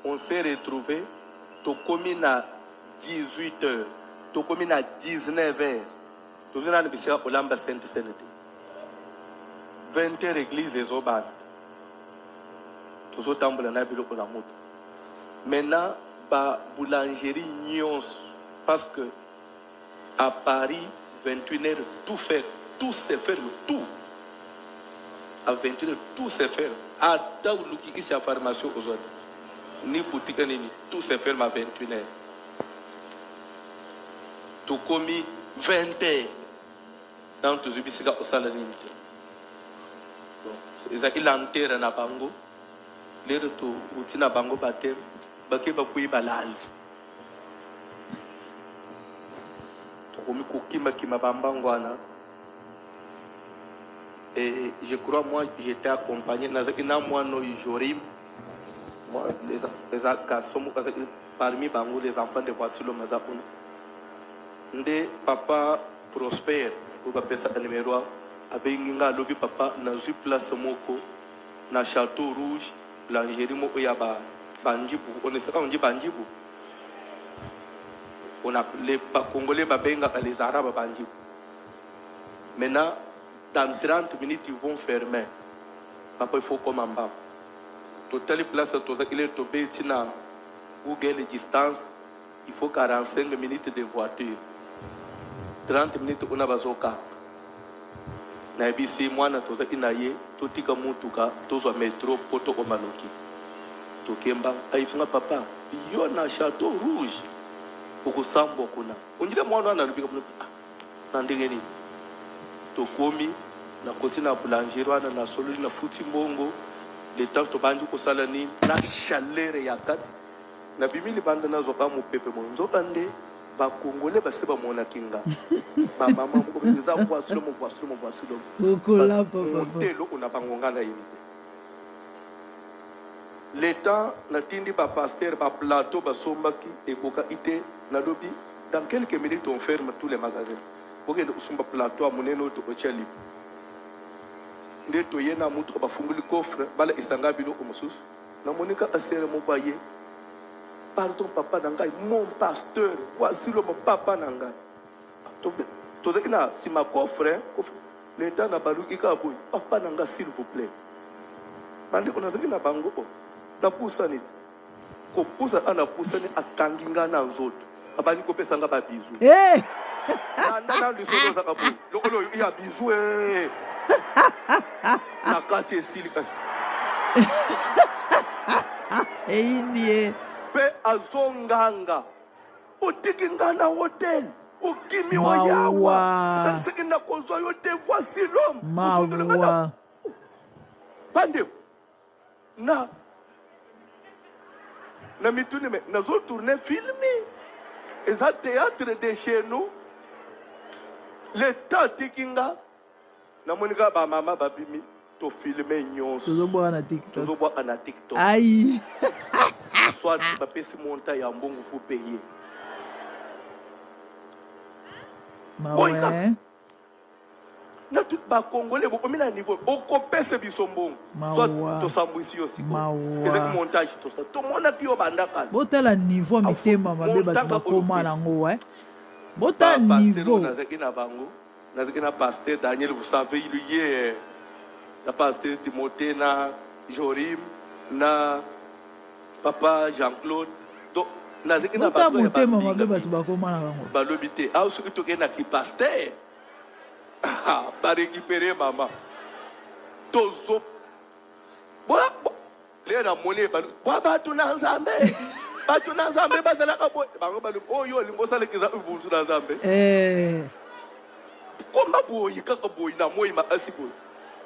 on s'est retrouvés, tokomi na 18h, tokomi na 19h. Tozona na bisika olamba Sainte Sénété. 20h église ezobana. Tozotambola na biloko na moto. Maintenant, ba boulangerie nyonso parce que à Paris 21h tout se ferme, tout. À 21h tout se ferme. À Taouluki ici à pharmacie aujourd'hui. Ni boutique ni tout se ferme à 21h. Tout commis 20h. Dans tout zubisika au salani. C'est l'enterre na bango. Les retours utina bango batem. Bake bakui balal. Tout commis kukima kima bambangwana. Et je crois, moi, j'étais accompagné dans moi, Jorim, moi, les garçons, parmi les enfants de Voici le Mazapoun. Nde papa Prosper, ou appelle ça numéro 1, avec Ninga Lobby papa, dans une place moko, dans Château Rouge, l'Angérie Moko Yaba, Banjibou, on ne sait pas, on dit Banjibou. On a les Congolais, les Arabes Banjibou. Maintenant, dans 30 minutes, ils vont fermer. Papa, il faut comme en bas. Total place, il est tombé, où les distances, il faut 45 minutes de voiture. 30 minutes, on a besoin. Na ibisi mwana toza inaye totika mutuka tozwa metro poto omanoki. Tokemba ayifunga papa yo na Château Rouge. Okusambo kuna. Unjile mwana analubika na ndengeni. Tokomi na côté na boulangerie wana na solo na futi mbongo le temps to bandu ko sala ni na chaleur ya kati na bimili banda na zoba mu pepe mo nzobande ba congolais ba seba mona kinga ba mama ko beza voici le kola papa telo ona bangonga na yimite le temps na tindi ba pasteur ba plateau ba sombaki e koka ite na lobi dans quelques minutes on ferme tous les magasins. Ok, usumba plateau moneno to ochali. Nde to yena mutu bafunguli coffre bala isanga bilo omususu. Na monika asere mo baye. Pardon papa nangai, mon pasteur, voici le mon papa nangai. To zekina si ma coffre, l'état na baluki ka boy. Papa nanga s'il vous plaît. Bande ona zekina bango o. Na pusa niti. Ko pusa ana pusa ni akanginga na nzoto. Abani ko pesa nga ba bizu. Eh! Nanda le solo za kabu. Lokolo ya bizu eh. Na kati esilikas. Eyindie. Pe azonganga. Otikinga na hotel. Okimi wa yawa. Kansekina kozwa yote voici l'homme. Mawa. Bande. Na mitune me nazo tourner filmi. Et ça théâtre de chez nous. L'état tikinga. Na monika ba mama ba bimi to filmer nyonso. Tozoboa na TikTok. Tozoboa na TikTok. Aïe. Soit ba pesi monta ya mbongo faut payer. Ouais. Na tout ba congolais bo komina niveau o kopese bisombongo. Soit to sambwisi yo siko. Ezek montage to ça. To mona ki o bandaka. Botala niveau mitema mabe ba koma nango ouais. Bota niveau. Nazekina bango. Nazekina pasteur Daniel, vous savez il y est la pasteur Timothée na Jorim na papa Jean-Claude. Donc nazekina ba motema mabe ba koma nango. Ba lobité. Ah ce que to gena ki pasteur. Pas récupérer maman. Tozo. Les ramonés, tu n'as jamais. Tu n'as jamais. Oh yo, lingo sale kiza ubuntu na zambe. Komba boyi kaka boyi na moi ma asibo.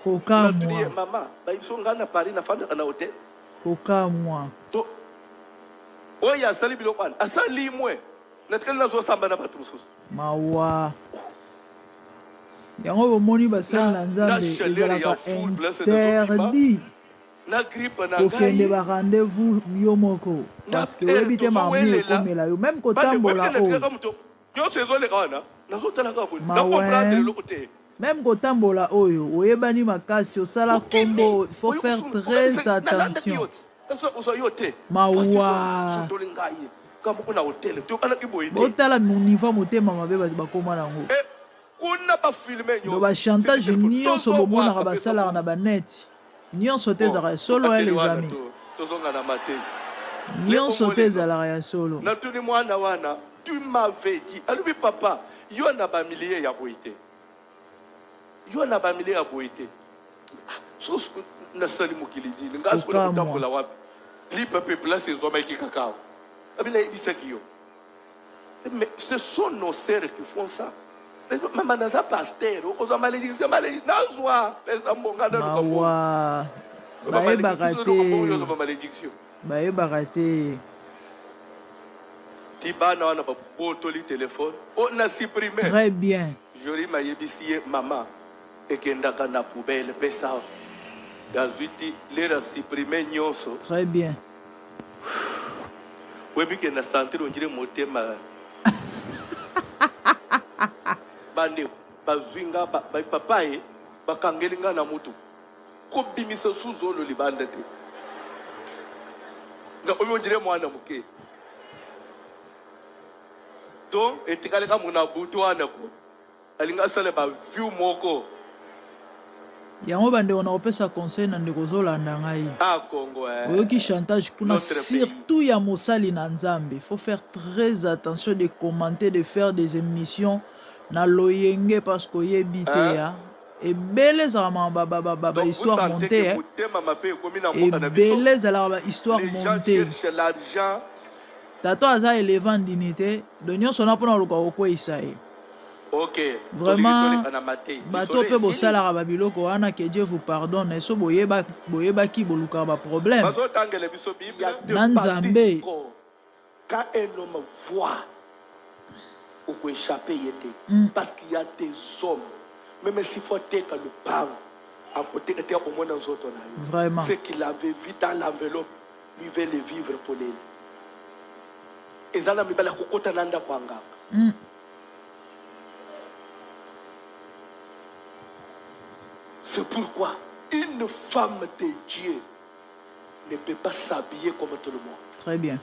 Kokamwa. Mama, ba isonga na Paris na fanda na hotel. Kokamwa. To. Oya sali bilokwan. Asali mwe. Na tkela na zo samba na batu mususu. Mawa. Yango bomoni basala nzambe ezalaka interdit na grippe na kokende ba rendez-vous yo moko parce que oyebi te mamu ekomela yo même kotambola oyo même kotambola oyo oyebani makasi osala kombo il faut faire très attention Mawa. Botala niveau motema mabe bakoma nango. Do ba chantage nyonso bomonaka basalaka na baneti. Nyonso te ezalaka solo ya les amis. Nyonso te ezalaka ya solo. Natuni mwana wana, tu m'avais dit. Alubi papa, yo na ba milliers ya boite. Yo na ba milliers ya boite. So na sali mukili ni ngasko na kutambola wapi. Li pepe place ezoma ki kakao. Abila ibisaki yo. Mais ce sont nos sœurs qui font ça. Maman naza pasteur, ozo malédiction nazwa pesa mbonga na Mawa. Bayebaka te. Tibana wana ba botoli téléphone. On a supprimé. Très bien. Jori ma yebisi maman ekendaka na poubelle pesa. Gazuti lera supprimé nyonso. Très bien. Webi ke na sentir on dirait motema. Bande bazinga ba papaye bakangelinga na mutu. Ko bimisa suzolo libanda te. Nga on dirait mwana muke. Donc etikale ka muna butu wana ko. Alinga sale ba view moko. Yango bande on opesa conseil na ndeko zolanda ngai. Ah Congo Oyoki chantage kuna surtout ya mosali na Nzambe. Faut faire très attention de commenter, de faire des émissions na loyenge parce que yebite ya. Et belle za ba histoire montée. Et belle za la histoire montée. Tato aza élevant dignité, de nyonso na pona luka okwe isae. Ok. Vraiment, bato pe bosalaka ba biloko wana que Dieu vous pardonne. Et so boyeba ki boluka ba problème. Na Nzambe. Quand un homme voit ou peut échapper, parce qu'il y a des hommes, même s'il faut être le pain, à côté de au moins dans autres. Vraiment. Ce qu'il avait vu dans l'enveloppe, lui veut le vivre pour lui. Et ça, il va kokota nanda kwanga. C'est pourquoi une femme de Dieu ne peut pas s'habiller comme tout le monde. Très bien.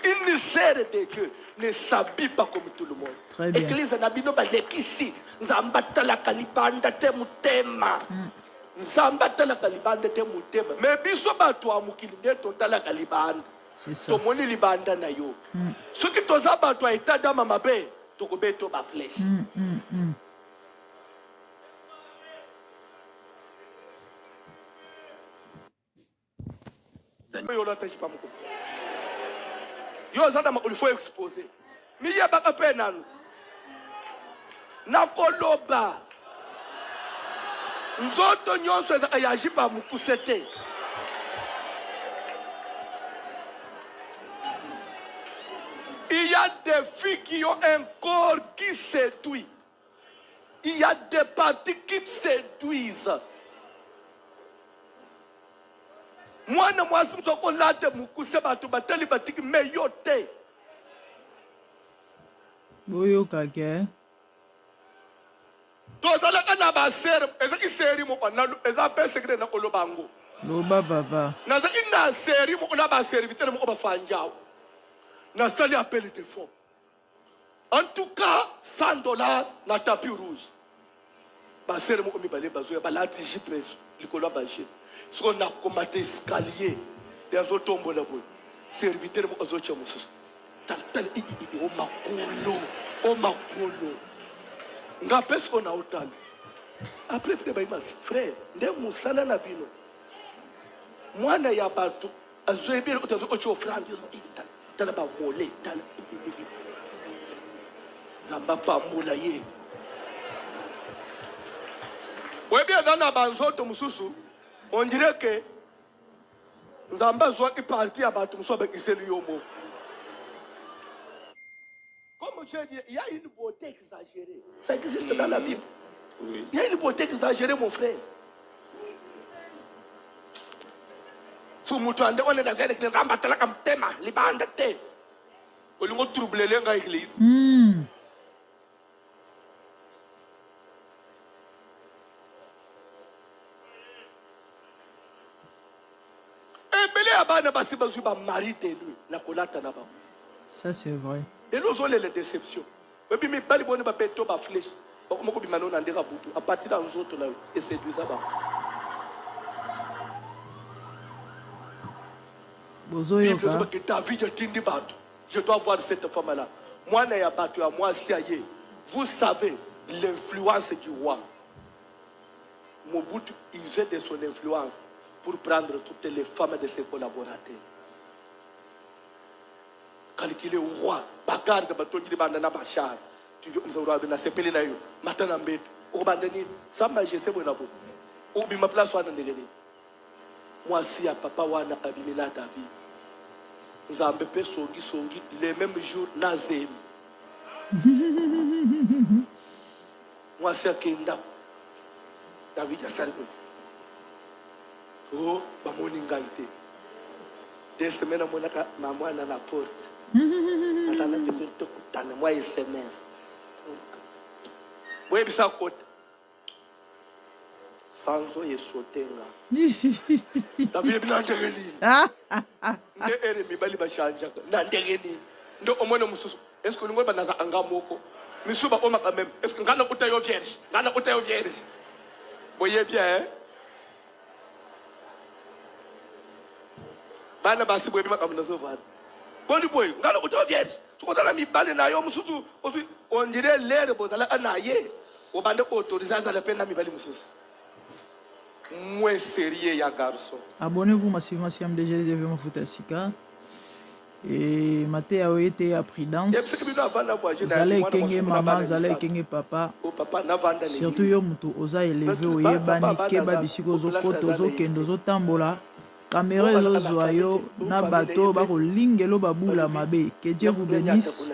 Une sœur de Dieu ne s'habille pas comme tout le monde. Très bien. Église nabino balekisi nzambata la kalibanda te mutema. Nzambata la kalibanda te mutema. Mais biso bato amukili nde totala kalibanda. C'est ça. Tomoni libanda na yo. Ce qui toza bato a état dans mamabe, tokobeto ba flèche. Yo zada ma ulifo exposer. Mi ya baka penans. Na koloba. Nzoto nyonso za yajipa mukusete. Il y a des filles qui ont un corps qui séduit. Il y a des parties qui séduisent. Mwana mwasi msoko late mukuse batu bateli batiki meyote. Boyo kake. Tozala kana ba ser, ezaki seri mo na eza pe secret na kolobango. Loba papa. Na za ina seri mo na ba serviteur mo ba fanjao. Na sali appel de fonds. En tout cas, $100 na tapis rouge. Ba ser mo mi bale bazo ba lati jipres likolo ba je. Ce qu'on a comme escalier, des autres tombent là-bas. Serviteur, aux autres choses. Oh makolo. Ngapes qu'on a autant. Après, frère, ndé musala na bino. Mwana ya batu, azoebi le kotazo ocho offrande, tala ba mole, tala. Zamba pa mola ye. Webi adana banzoto mususu. On dirait que Nzamba soit qui partit à Batum soit avec Iseli Yomo. Comme je dis, il y a une beauté exagérée. Ça existe dans la Bible. Oui. Il y a une beauté exagérée, mon frère. Sous mon toit, on est dans une église, on est comme thème, les bandes de thé. On est troublé dans l'église. ebele ya bana basi bazwi ba mari de lui na kolata na bango. Ça, c'est vrai. Et nous avons les déceptions. Et puis, mes bali bonne ba peto ba flèche. Comment ko bimano na ndeka butu. À partir d'un jour là et séduisa ba. Bozoyoka. David a tindi bato. Je dois voir cette femme là. Moi na ya bato ya moi siaye. Vous savez l'influence du roi. Mobutu usait de son influence pour prendre toutes les femmes de ses collaborateurs. Calculer au roi, bagarre de bateau qui demande na bachar. Tu veux nous avoir na sepeli na yo, matana mbet. Au bandani, sa majesté bonabo. Au bima place wa ndengeli. Moi si à papa wana abimina David. Nous avons peu songi les mêmes jours nazem. Moi si à Kenda. David a salvé. Oh, ba moningaité. Des semaines monaka maman na la porte. Atana besoin de kutana moi SMS. Moi bisa côté. Sanzo ye sotenga. David bina ndereli. Nde ere mi bali ba chanja. Na ndereli. Ndo omona mususu. Est-ce que nous bana za anga moko? Misuba oma quand même. Est-ce que ngana utayo vierge? Ngana utayo vierge. Voyez bien, hein? Bana basi boye bima kamna so va. Boni boy, ngala uto vierge. Suko dala mi bale na yo mususu. On dirait l'air bozala anaye. O bande autoriser ça le peine na mi bale mususu. Moins sérieux ya garçon. Abonnez-vous massivement si MDG devait me foutre sika. Et maté a été à prudence. Zale kenge maman, zale kenge papa. Surtout yo mutu oza élevé oyebani keba bisiko zo koto zo kendo zo tambola. Caméra zo zoyo na bato ba kolingelo babula mabe. Que Dieu vous bénisse.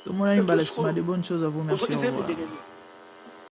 Tout le monde a une balle de bonnes choses à vous. Merci. Au revoir.